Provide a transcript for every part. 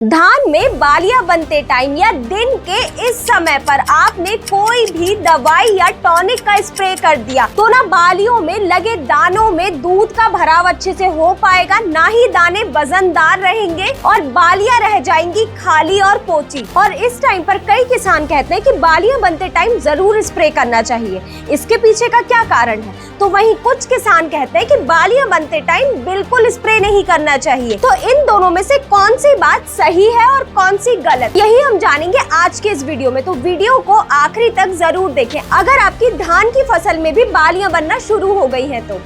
धान में बालियां बनते टाइम या दिन के इस समय पर आपने कोई भी दवाई या टॉनिक का स्प्रे कर दिया तो ना बालियों में लगे दानों में दूध का भराव अच्छे से हो पाएगा, ना ही दाने वजनदार रहेंगे और बालियां रह जाएंगी खाली और पोची। और इस टाइम पर कई किसान कहते हैं कि बालियां बनते टाइम जरूर स्प्रे करना चाहिए। इसके पीछे का क्या कारण है? तो वहीं कुछ किसान कहते हैं कि बालियां बनते टाइम बिल्कुल स्प्रे नहीं करना चाहिए। तो इन दोनों में से कौन सी बात सही है और कौन सी गलत, यही हम जानेंगे आज के इस वीडियो में। तो वीडियो को आखिरी तक जरूर देखें अगर आपकी धान की फसल में भी बालियां बनना शुरू हो गई हैं तो।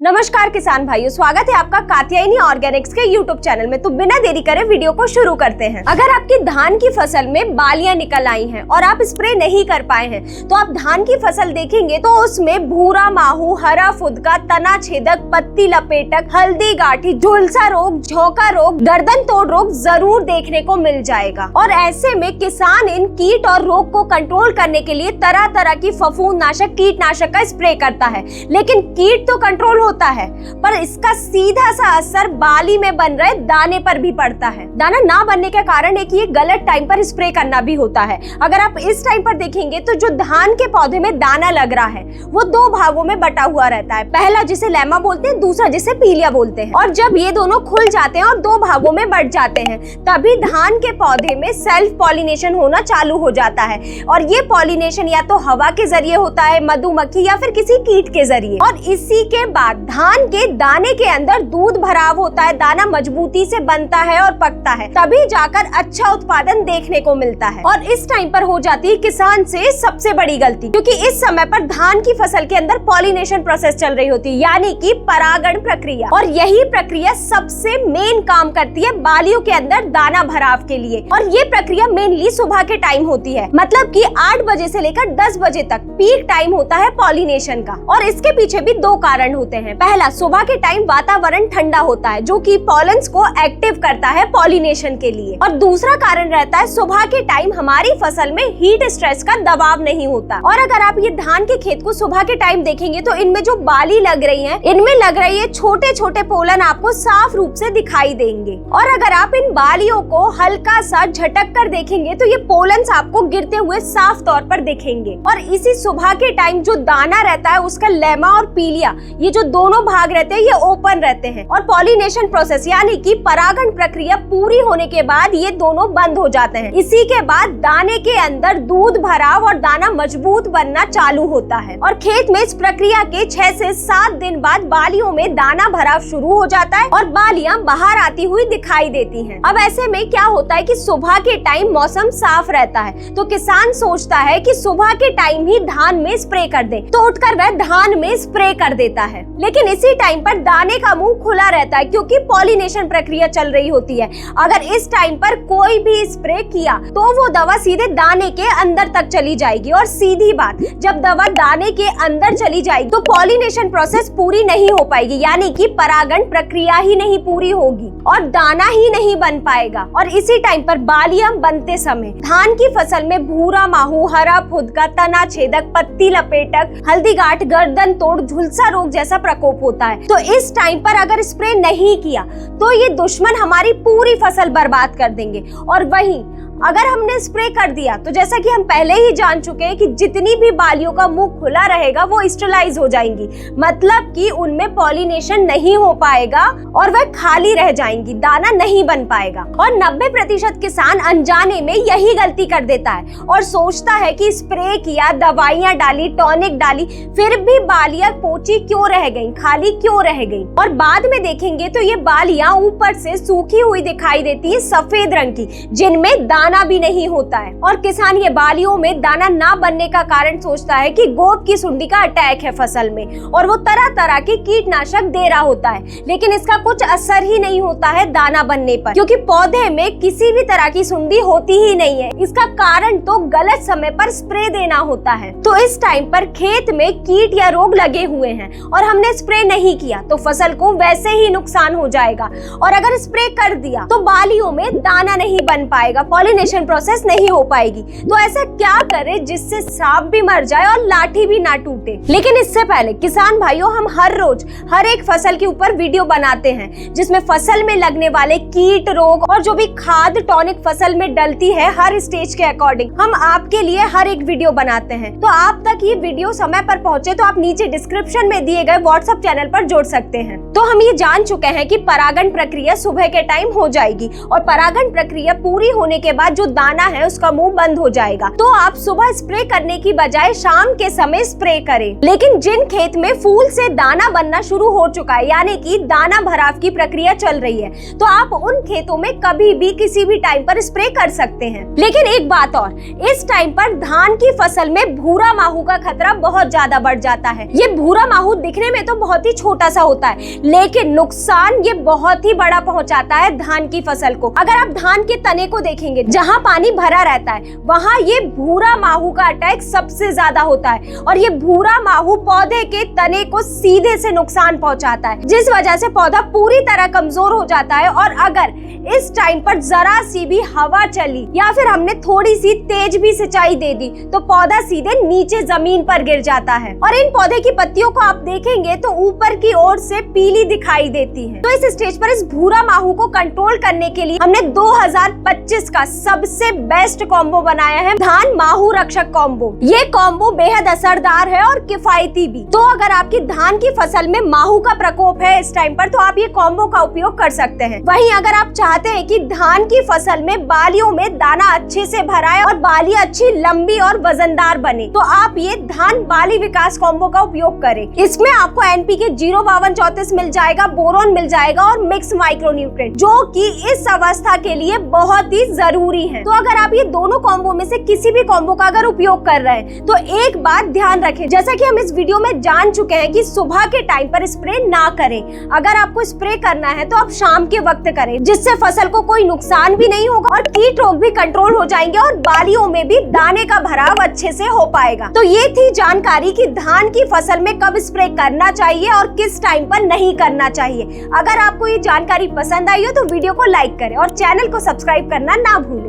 नमस्कार किसान भाइयों, स्वागत है आपका कात्यायनी ऑर्गेनिक्स के YouTube चैनल में। तो बिना देरी करे वीडियो को शुरू करते हैं। अगर आपकी धान की फसल में बालियां निकल आई हैं और आप स्प्रे नहीं कर पाए हैं तो आप धान की फसल देखेंगे तो उसमें भूरा माहू, हरा फुदका, तना छेदक, पत्ती लपेटक, हल्दी गांठी, झुलसा रोग, झोंका रोग, गर्दन तोड़ रोग जरूर देखने को मिल जाएगा। और ऐसे में किसान इन कीट और रोग को कंट्रोल करने के लिए तरह तरह की फफूंदनाशक, कीटनाशक का स्प्रे करता है। लेकिन कीट तो कंट्रोल होता है पर इसका सीधा सा असर बाली में बन रहे दाने पर भी पड़ता है। दाना ना बनने के कारण एक ये गलत टाइम पर स्प्रे करना भी होता है। अगर आप इस टाइम पर देखेंगे तो जो धान के पौधे में दाना लग रहा है वो दो भागों में बटा हुआ रहता है। पहला जिसे लैमा बोलते हैं, दूसरा जिसे पीलिया बोलते हैं। और जब ये दोनों खुल जाते हैं और दो भागों में बढ़ जाते हैं तभी धान के पौधे में सेल्फ पॉलिनेशन होना चालू हो जाता है। और ये पॉलिनेशन या तो हवा के जरिए होता है, मधुमक्खी या फिर किसी कीट के जरिए। और इसी के बाद धान के दाने के अंदर दूध भराव होता है, दाना मजबूती से बनता है और पकता है, तभी जाकर अच्छा उत्पादन देखने को मिलता है। और इस टाइम पर हो जाती है किसान से सबसे बड़ी गलती, क्योंकि इस समय पर धान की फसल के अंदर पॉलिनेशन प्रोसेस चल रही होती है, यानी कि परागण प्रक्रिया। और यही प्रक्रिया सबसे मेन काम करती है बालियों के अंदर दाना भराव के लिए। और ये प्रक्रिया मेनली सुबह के टाइम होती है, मतलब कि 8 बजे से लेकर 10 बजे तक पीक टाइम होता है पॉलिनेशन का। और इसके पीछे भी दो कारण होते हैं। पहला, सुबह के टाइम वातावरण ठंडा होता है जो कि पॉलेंस को एक्टिव करता है पॉलिनेशन के लिए। और दूसरा कारण रहता है सुबह के टाइम हमारी फसल में हीट स्ट्रेस का दबाव नहीं होता। और अगर आप ये धान के खेत को सुबह के टाइम देखेंगे तो इनमें जो बाली लग रही है, इनमें लग रही है छोटे छोटे पोलन आपको साफ रूप से दिखाई देंगे। और अगर आप इन बालियों को हल्का सा झटक कर देखेंगे तो ये पोलन्स आपको गिरते हुए साफ तौर पर दिखेंगे। और इसी सुबह के टाइम जो दाना रहता है उसका लेमा और पीलिया, ये जो दोनों भाग रहते हैं ये ओपन रहते हैं। और पॉलिनेशन प्रोसेस यानी कि परागण प्रक्रिया पूरी होने के बाद ये दोनों बंद हो जाते हैं। इसी के बाद दाने के अंदर दूध भराव और दाना मजबूत बनना चालू होता है। और खेत में इस प्रक्रिया के 6 से 7 दिन बाद बालियों में दाना भराव शुरू हो जाता है और बालियां बाहर आती हुई दिखाई देती हैं। अब ऐसे में क्या होता है कि सुबह के टाइम मौसम साफ रहता है तो किसान सोचता है कि सुबह के टाइम ही धान में स्प्रे कर दे, तो उठकर वह धान में स्प्रे कर देता है। लेकिन इसी टाइम पर दाने का मुंह खुला रहता है क्योंकि पॉलिनेशन प्रक्रिया चल रही होती है। अगर इस टाइम पर कोई भी स्प्रे किया तो वो दवा सीधे दाने के अंदर तक चली जाएगी। और सीधी बात, जब दवा दाने के अंदर चली जाएगी तो पॉलिनेशन प्रोसेस पूरी नहीं हो पाएगी, यानी कि परागण प्रक्रिया ही नहीं पूरी होगी और दाना ही नहीं बन पाएगा। और इसी टाइम पर बालियां बनते समय धान की फसल में भूरा माहू, हरा फुदका, तना छेदक, पत्ती लपेटक, हल्दी गांठ, गर्दन तोड़, झुलसा रोग जैसा प्रकोप होता है। तो इस टाइम पर अगर स्प्रे नहीं किया तो ये दुश्मन हमारी पूरी फसल बर्बाद कर देंगे। और वहीं अगर हमने स्प्रे कर दिया तो जैसा कि हम पहले ही जान चुके हैं कि जितनी भी बालियों का मुंह खुला रहेगा वो स्टेरलाइज हो जाएंगी, मतलब कि उनमें पॉलिनेशन नहीं हो पाएगा और वह खाली रह जाएंगी, दाना नहीं बन पाएगा। और 90% किसान अनजाने में यही गलती कर देता है और सोचता है कि स्प्रे किया, दवाइयां डाली, टॉनिक डाली, फिर भी बालियां पोची क्यों रह गई, खाली क्यों रह गई। और बाद में देखेंगे तो ये बालियां ऊपर से सूखी हुई दिखाई देती है, सफेद रंग की, जिनमें दाना भी नहीं होता है। और किसान ये बालियों में दाना ना बनने का कारण सोचता है कि गोप की सुंडी का अटैक है फसल में और वो तरह तरह के कीटनाशक दे रहा होता है, लेकिन इसका कुछ असर ही नहीं होता है दाना बनने पर, क्योंकि पौधे में किसी भी तरह की सुंडी होती ही नहीं है। इसका कारण तो गलत समय पर स्प्रे देना होता है। तो इस टाइम पर खेत में कीट या रोग लगे हुए हैं और हमने स्प्रे नहीं किया तो फसल को वैसे ही नुकसान हो जाएगा। और अगर स्प्रे कर दिया तो बालियों में दाना नहीं बन पाएगा, पॉलिनेशन पॉलिनेशन प्रोसेस नहीं हो पाएगी। तो ऐसा क्या करें जिससे सांप भी मर जाए और लाठी भी ना टूटे। लेकिन इससे पहले किसान भाइयों, हम हर रोज हर एक फसल के ऊपर वीडियो बनाते हैं जिसमें फसल में लगने वाले कीट, रोग और जो भी खाद टॉनिक फसल में डलती है हर स्टेज के अकॉर्डिंग हम आपके लिए हर एक वीडियो बनाते हैं। तो आप तक ये वीडियो समय पर पहुंचे तो आप नीचे डिस्क्रिप्शन में दिए गए व्हाट्सएप चैनल पर जोड़ सकते हैं। तो हम ये जान चुके हैं कि परागण प्रक्रिया सुबह के टाइम हो जाएगी और परागण प्रक्रिया पूरी होने के बाद जो दाना है उसका मुंह बंद हो जाएगा। तो आप सुबह स्प्रे करने की बजाय शाम के समय स्प्रे करें। लेकिन जिन खेत में फूल से दाना बनना शुरू हो चुका है, यानी कि दाना भराव की प्रक्रिया चल रही है, तो आप उन खेतों में कभी भी किसी भी टाइम पर स्प्रे कर सकते हैं। लेकिन एक बात और, इस टाइम पर धान की फसल में भूरा माहू का खतरा बहुत ज्यादा बढ़ जाता है। ये भूरा माहू दिखने में तो बहुत ही छोटा सा होता है, लेकिन नुकसान ये बहुत ही बड़ा पहुंचाता है धान की फसल को। अगर आप धान के तने को देखेंगे, जहां पानी भरा रहता है वहां ये भूरा माहू का अटैक सबसे ज्यादा होता है और ये भूरा माहू पौधे के तने को सीधे से नुकसान पहुंचाता है, जिस वजह से पौधा पूरी तरह कमजोर हो जाता है। और अगर इस टाइम पर जरा सी भी हवा चली या फिर हमने थोड़ी सी तेज भी सिंचाई दे दी तो पौधा सीधे नीचे जमीन पर गिर जाता है। और इन पौधे की पत्तियों को आप देखेंगे तो ऊपर की ओर से पीली दिखाई देती है। तो इस स्टेज पर इस भूरा माहू को कंट्रोल करने के लिए हमने 2025 का सबसे बेस्ट कॉम्बो बनाया है, धान माहू रक्षक कॉम्बो। ये कॉम्बो बेहद असरदार है और किफायती भी। तो अगर आपकी धान की फसल में माहू का प्रकोप है इस टाइम पर तो आप ये कॉम्बो का उपयोग कर सकते हैं। वहीं अगर आप चाहते हैं कि धान की फसल में बालियों में दाना अच्छे से भराए और बाली अच्छी लंबी और वजनदार बने तो आप ये धान बाली विकास कॉम्बो का उपयोग करें। इसमें आपको एनपीके 05234 मिल जाएगा, बोरोन मिल जाएगा और मिक्स माइक्रोन्यूट्रिएंट, जो कि इस अवस्था के लिए बहुत ही जरूरी है। तो अगर आप ये दोनों कॉम्बो में से किसी भी कॉम्बो का अगर उपयोग कर रहे हैं तो एक बात ध्यान रखें, जैसा कि हम इस वीडियो में जान चुके हैं कि सुबह के टाइम पर स्प्रे ना करें। अगर आपको स्प्रे करना है तो आप शाम के वक्त करें, जिससे फसल को कोई नुकसान भी नहीं होगा और कीट रोग भी कंट्रोल हो जाएंगे और बालियों में भी दाने का भराव अच्छे से हो पाएगा। तो ये थी जानकारी कि धान की फसल में कब स्प्रे करना चाहिए और किस टाइम पर नहीं करना चाहिए। अगर आपको ये जानकारी पसंद आई हो तो वीडियो को लाइक करें और चैनल को सब्सक्राइब करना ना भूलें।